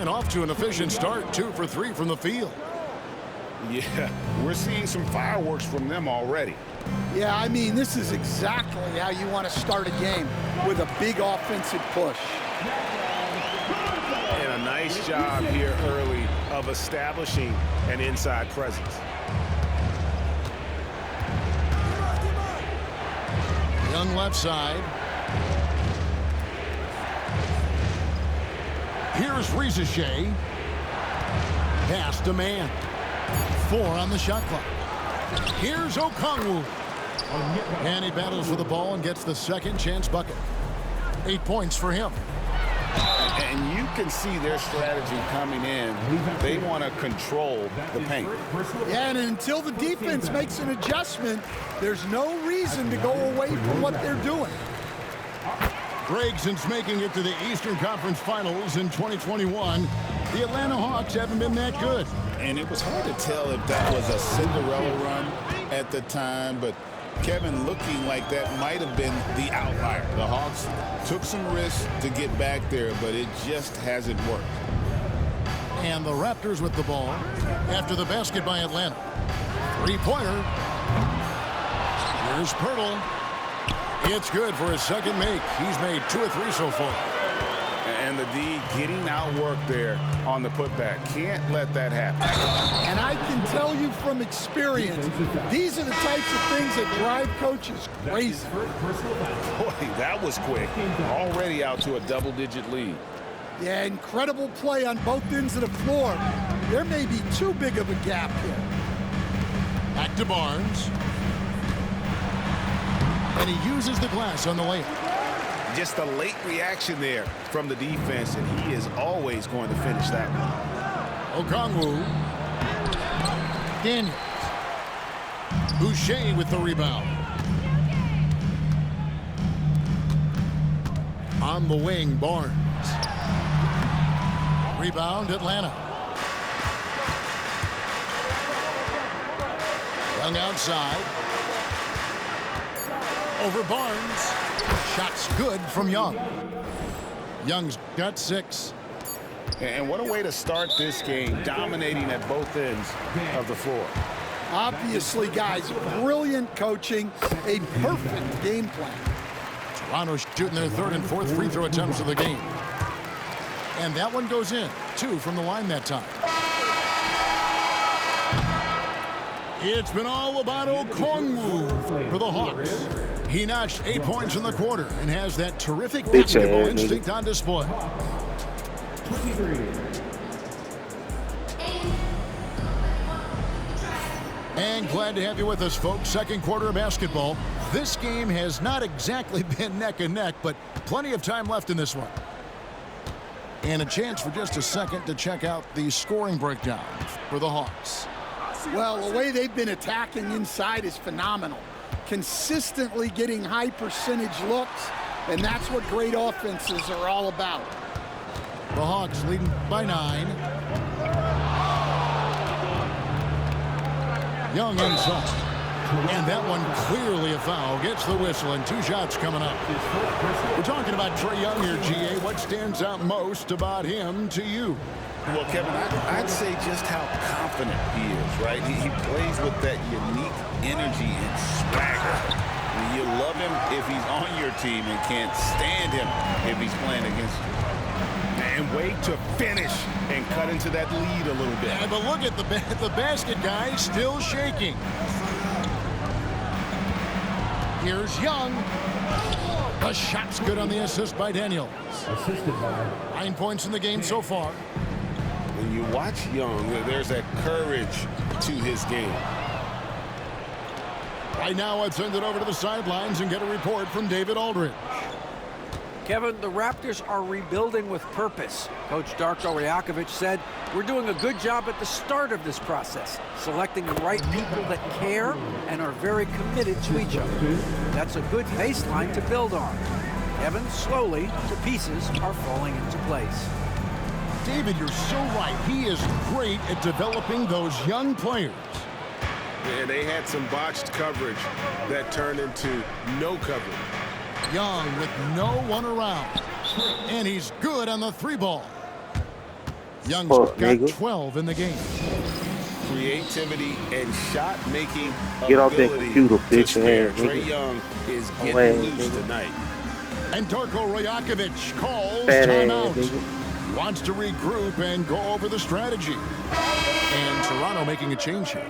And off to an efficient start, 2 for 3 from the field. Yeah, we're seeing some fireworks from them already. Yeah, I mean, this is exactly how you want to start a game, with a big offensive push. And a nice job here early of establishing an inside presence. Young left side. Here's Rizachet. Pass to man. 4 on the shot clock. Here's Okongwu. And he battles for the ball and gets the second chance bucket. 8 points for him. And you can see their strategy coming in. They want to control the paint. Yeah, and until the defense makes an adjustment, there's no reason to go away from what they're doing. Greg, making it to the Eastern Conference Finals in 2021, the Atlanta Hawks haven't been that good. And it was hard to tell if that was a Cinderella run at the time, but Kevin looking like that might have been the outlier. The Hawks took some risks to get back there, but it just hasn't worked. And the Raptors with the ball after the basket by Atlanta. 3-pointer. Here's Pirtle. It's good for his second make. He's made 2 or 3 so far. And the D getting outworked there on the putback. Can't let that happen. And I can tell you from experience, these are the types of things that drive coaches crazy. Boy, that was quick. Already out to a double-digit lead. Yeah, incredible play on both ends of the floor. There may be too big of a gap here. Back to Barnes. And he uses the glass on the layup. Just a late reaction there from the defense, and he is always going to finish that one. Okongwu. Daniels. Boucher with the rebound. On the wing, Barnes. Rebound, Atlanta. Young outside. Over Barnes. Shots good from Young. Young's got 6. And what a way to start this game, dominating at both ends of the floor. Obviously, guys, brilliant coaching, a perfect game plan. Toronto shooting their 3rd and 4th free throw attempts of the game. And that one goes in. 2 from the line that time. It's been all about Okongwu for the Hawks. He notched 8 points in the quarter and has that terrific basketball instinct on display. And glad to have you with us, folks. Second quarter of basketball. This game has not exactly been neck and neck, but plenty of time left in this one. And a chance for just a second to check out the scoring breakdown for the Hawks. Well, the way they've been attacking inside is phenomenal. Consistently getting high percentage looks, and that's what great offenses are all about. The Hawks leading by 9. Young inside. And that one clearly a foul. Gets the whistle, and 2 shots coming up. We're talking about Trae Young here, GA. What stands out most about him to you? Well, Kevin, I'd say just how confident he is, right? He plays with that unique energy and swagger. You love him if he's on your team and can't stand him if he's playing against you. And wait to finish and cut into that lead a little bit. Yeah, but look at the basket guy still shaking. Here's Young. The shot's good on the assist by Daniels. 9 points in the game so far. When you watch Young, there's that courage to his game. Right now, let's send it over to the sidelines and get a report from David Aldridge. Kevin, the Raptors are rebuilding with purpose. Coach Darko Rajakovic said, "We're doing a good job at the start of this process, selecting the right people that care and are very committed to each other. That's a good baseline to build on." Kevin, slowly, the pieces are falling into place. David, you're so right. He is great at developing those young players. And they had some botched coverage that turned into no coverage. Young with no one around. And he's good on the 3 ball. Young's Fuck, got nigga. 12 in the game. Creativity and shot-making Get off that ability computer, to bitch spare. ass Trae nigga. Young is Oh, getting ass loose nigga. tonight. And Darko Rajakovic calls Fat ass timeout. nigga. Wants to regroup and go over the strategy. And Toronto making a change here.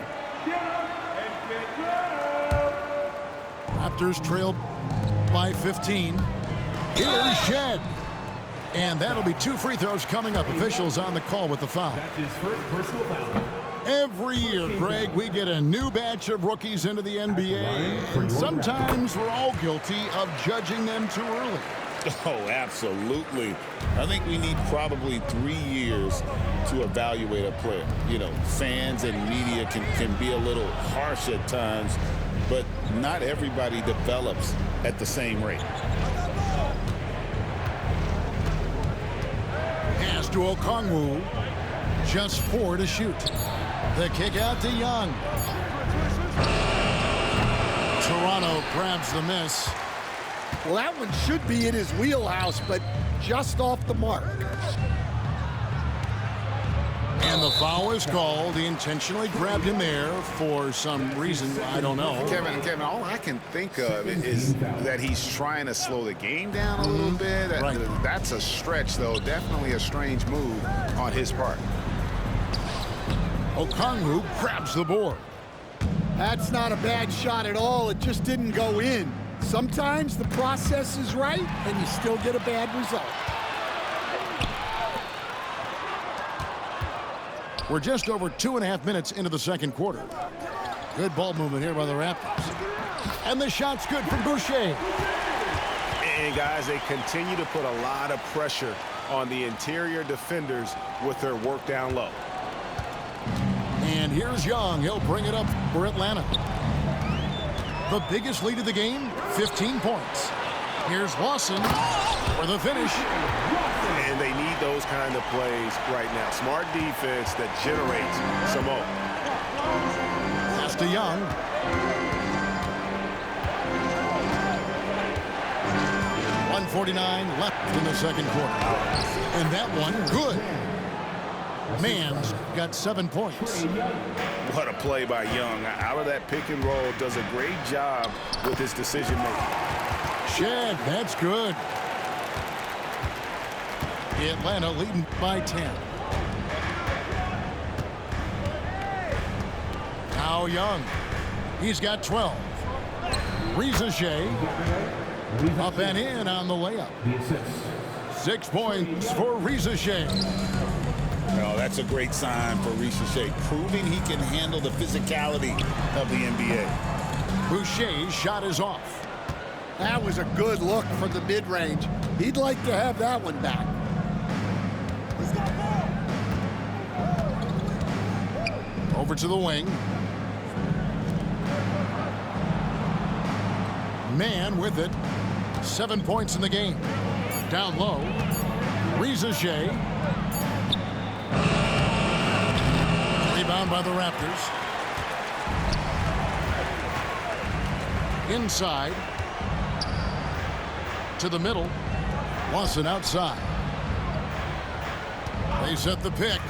Raptors trail by 15. Here's Shed. And that'll be 2 free throws coming up. Officials on the call with the foul. That's his first personal foul. Every year, Greg, we get a new batch of rookies into the NBA. And sometimes we're all guilty of judging them too early. Oh, absolutely. I think we need probably 3 years to evaluate a player. You know, fans and media can be a little harsh at times, but not everybody develops at the same rate. Pass to Okongwu. Just 4 to shoot. The kick out to Young. Toronto grabs the miss. Well, that one should be in his wheelhouse, but just off the mark. And the foul is called. He intentionally grabbed him there for some reason. I don't know. Kevin, all I can think of is that he's trying to slow the game down a little bit. Right. That's a stretch, though. Definitely a strange move on his part. Okongwu grabs the board. That's not a bad shot at all. It just didn't go in. Sometimes the process is right, and you still get a bad result. We're just over 2.5 minutes into the second quarter. Good ball movement here by the Raptors. And the shot's good from Boucher. And guys, they continue to put a lot of pressure on the interior defenders with their work down low. And here's Young. He'll bring it up for Atlanta. The biggest lead of the game, 15 points. Here's Lawson for the finish. And they need those kind of plays right now. Smart defense that generates some more. Pass to Young. .149 left in the second quarter. And that one, good. Mann's got 7 points. What a play by Young. Out of that pick and roll, does a great job with his decision making. Shed, that's good. Atlanta leading by 10. Now Young. He's got 12. Reza Shea up and in on the layup. 6 points for Reza Shea. Well, that's a great sign for Reza Shea, proving he can handle the physicality of the NBA. Boucher's shot is off. That was a good look for the mid-range. He'd like to have that one back. Over to the wing. Mann with it. 7 points in the game. Down low. Reza Shea. Rebound by the Raptors. Inside. To the middle. Lawson outside. They set the pick.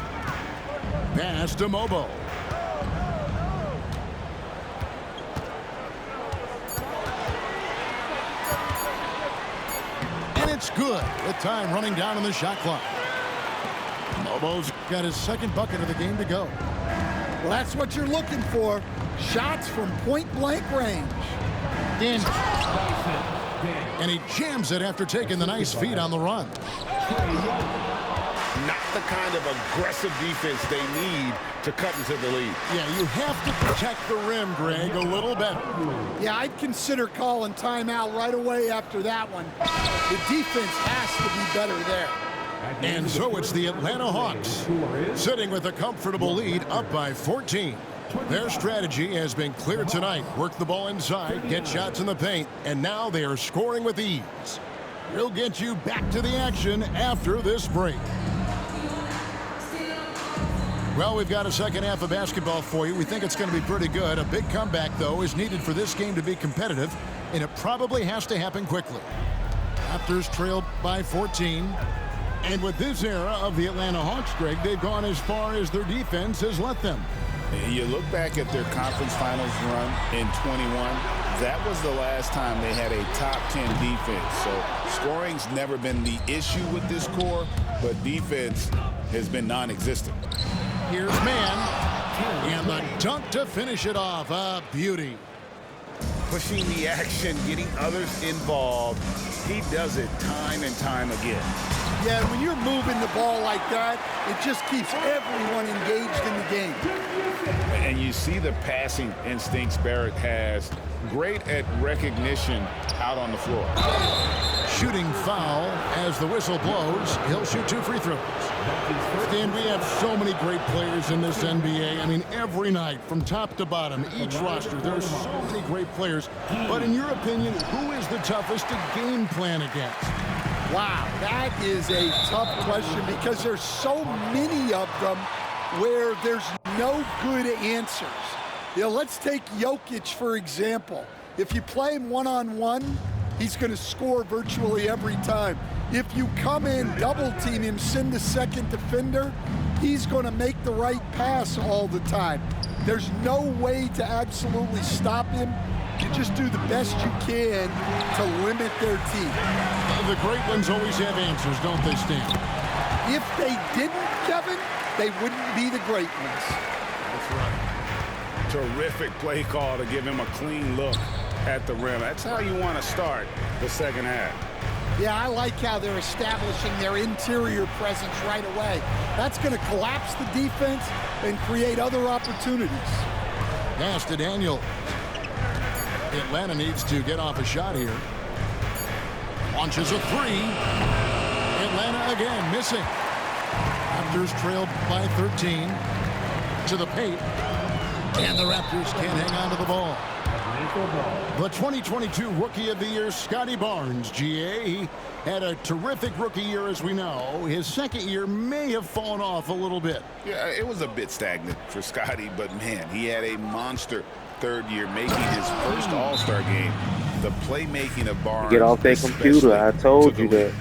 Pass to Mobo. And it's good with time running down on the shot clock. Mobo's got his second bucket of the game to go. Well, that's what you're looking for. Shots from point-blank range. In. And he jams it after taking the nice feed on the run. Not the kind of aggressive defense they need to cut into the lead. Yeah, you have to protect the rim, Greg, a little better. Yeah, I'd consider calling timeout right away after that one. The defense has to be better there. And so it's the Atlanta Hawks sitting with a comfortable lead up by 14. Their strategy has been clear tonight. Work the ball inside, get shots in the paint, and now they are scoring with ease. We'll get you back to the action after this break. Well, we've got a second half of basketball for you. We think it's going to be pretty good. A big comeback, though, is needed for this game to be competitive, and it probably has to happen quickly. Raptors trail by 14. And with this era of the Atlanta Hawks, Greg, they've gone as far as their defense has let them. You look back at their conference finals run in 21, that was the last time they had a top 10 defense. So scoring's never been the issue with this core, but defense has been non-existent. Here's man, and the dunk to finish it off. A beauty. Pushing the action, getting others involved. He does it time and time again. Yeah, when you're moving the ball like that, it just keeps everyone engaged in the game. And you see the passing instincts Barrett has. Great at recognition out on the floor. Shooting foul as the whistle blows. He'll shoot 2 free throws. Stan, we have so many great players in this NBA. I mean, every night from top to bottom, each roster, there are so many great players. But in your opinion, who is the toughest to game plan against? Wow, that is a tough question because there's so many of them where there's no good answers. You know, let's take Jokic, for example. If you play him one-on-one, he's going to score virtually every time. If you come in, double-team him, send the second defender, he's going to make the right pass all the time. There's no way to absolutely stop him. You just do the best you can to limit their team. The great ones always have answers, don't they, Stan? If they didn't, Kevin, they wouldn't be the great ones. That's right. Terrific play call to give him a clean look at the rim. That's how you want to start the second half. Yeah, I like how they're establishing their interior presence right away. That's going to collapse the defense and create other opportunities. Pass to Daniel. Atlanta needs to get off a shot here. Launches a 3. Atlanta again missing. Raptors trailed by 13 to the paint. And the Raptors can't hang on to the ball. The 2022 Rookie of the Year, Scotty Barnes, GA. He had a terrific rookie year, as we know. His second year may have fallen off a little bit. Yeah, it was a bit stagnant for Scotty, but man, he had a monster third year, making his first All-Star game. The playmaking of Barnes. Get off that computer. I told you that.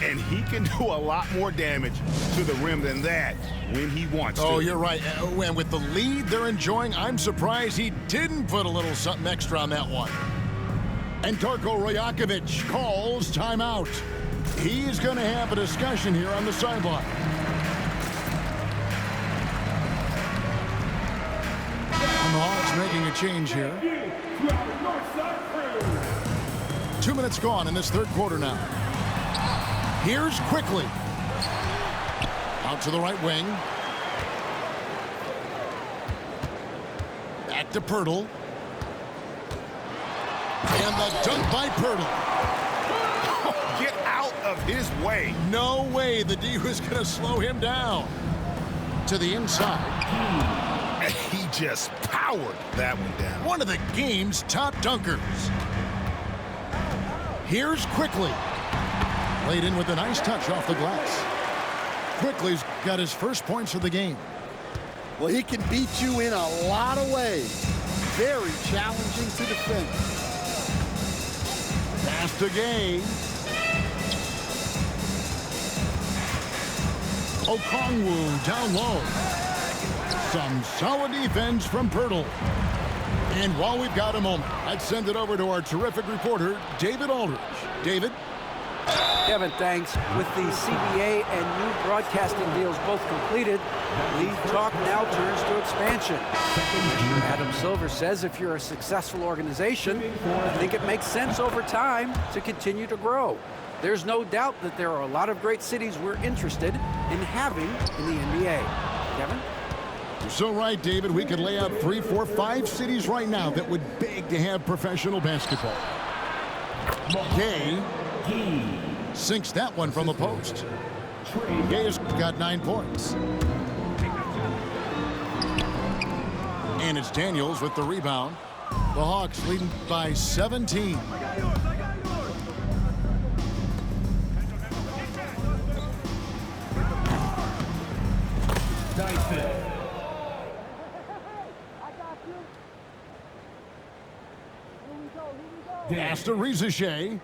And he can do a lot more damage to the rim than that when he wants to. Oh, you're right. And with the lead they're enjoying, I'm surprised he didn't put a little something extra on that one. And Darko Rajakovic calls timeout. He's going to have a discussion here on the sideline. And the Hawks making a change here. 2 minutes gone in this third quarter now. Here's Quickly. Out to the right wing. Back to Poeltl. And the dunk by Poeltl. Get out of his way. No way the D was going to slow him down. To the inside. He just powered that one down. One of the game's top dunkers. Here's Quickly. Laid in with a nice touch off the glass. Quickly's got his first points of the game. Well, he can beat you in a lot of ways. Very challenging to defend. Pass to Gay. Okongwu down low. Some solid defense from Poeltl. And while we've got a moment, I'd send it over to our terrific reporter, David Aldridge. David? Kevin, thanks. With the CBA and new broadcasting deals both completed, league talk now turns to expansion. Adam Silver says if you're a successful organization, I think it makes sense over time to continue to grow. There's no doubt that there are a lot of great cities we're interested in having in the NBA. Kevin? You're so right, David. We could lay out 3, 4, 5 cities right now that would beg to have professional basketball. Gay sinks that one from the post. Gay has got 9 points. And it's Daniels with the rebound. The Hawks leading by 17. Pass to Riza Shea.